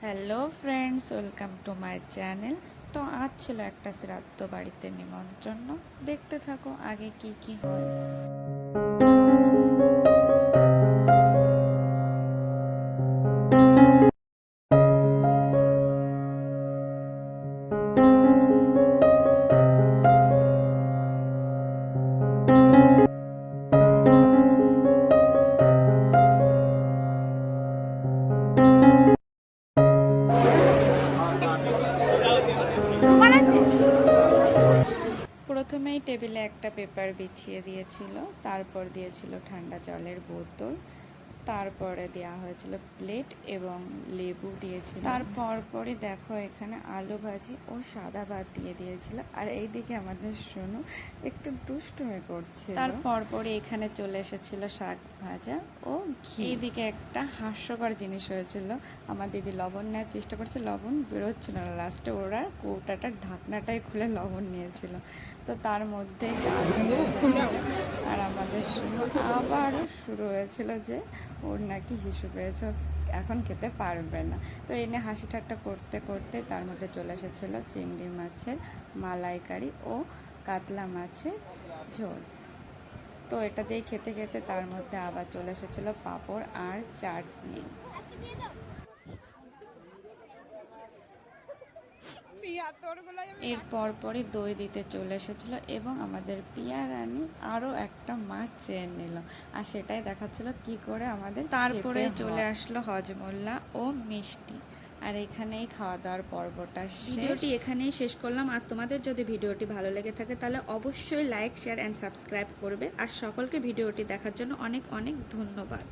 Hello friends, welcome to my channel. তো আজ ছিল একটা শ্রাদ্ধ বাড়িতে নিমন্ত্রণ। দেখতে থাকো আগে কি কি হয়। প্রথমেই টেবিলে একটা পেপার বিছিয়ে দিয়েছিল, তারপর দিয়েছিল ঠান্ডা জলের বোতল, তারপরে দেওয়া হয়েছিল প্লেট এবং লেবু দিয়েছিল। তারপর পরে দেখো এখানে আলু ভাজি ও সাদা ভাত দিয়ে দিয়েছিল। আর এইদিকে আমাদের সোনু একটু দুষ্টুমি করছে। তারপর পরে এখানে চলে এসেছিল শাক ভাজা ও ঘি। এইদিকে একটা হাস্যকর জিনিস হয়েছিল, আমার দিদি লবণ নেওয়ার চেষ্টা করছে, লবণ বেরোচ্ছিল না। লাস্টে ওরা কৌটাটার ঢাকনাটাই খুলে লবণ নিয়েছিল। তো তার মধ্যে আর আমাদের সোনু আবারও শুরু হয়েছিল যে ওর নাকি হিসু পেয়েছে, এখন খেতে পারবে না। তো এনে হাসি ঠাট্টা করতে করতে তার মধ্যে চলে এসেছিলো চিংড়ি মাছের মালাইকারি ও কাতলা মাছের ঝোল। তো এটা দিয়ে খেতে খেতে তার মধ্যে আবার চলে এসেছিলো পাঁপড় আর চাটনি। এর পরই দই দিতে চলে এসেছিলো এবং আমাদের পিয়া রানী আরও একটা মাছ চেয়ে নিল, আর সেটাই দেখাচ্ছিল কি করে আমাদের। তারপরে চলে আসলো হজমোল্লা ও মিষ্টি। আর এখানেই খাওয়া দাওয়ার পর্বটা ভিডিওটি এখানেই শেষ করলাম। আর তোমাদের যদি ভিডিওটি ভালো লেগে থাকে তাহলে অবশ্যই লাইক, শেয়ার অ্যান্ড সাবস্ক্রাইব করবে। আর সকলকে ভিডিওটি দেখার জন্য অনেক অনেক ধন্যবাদ।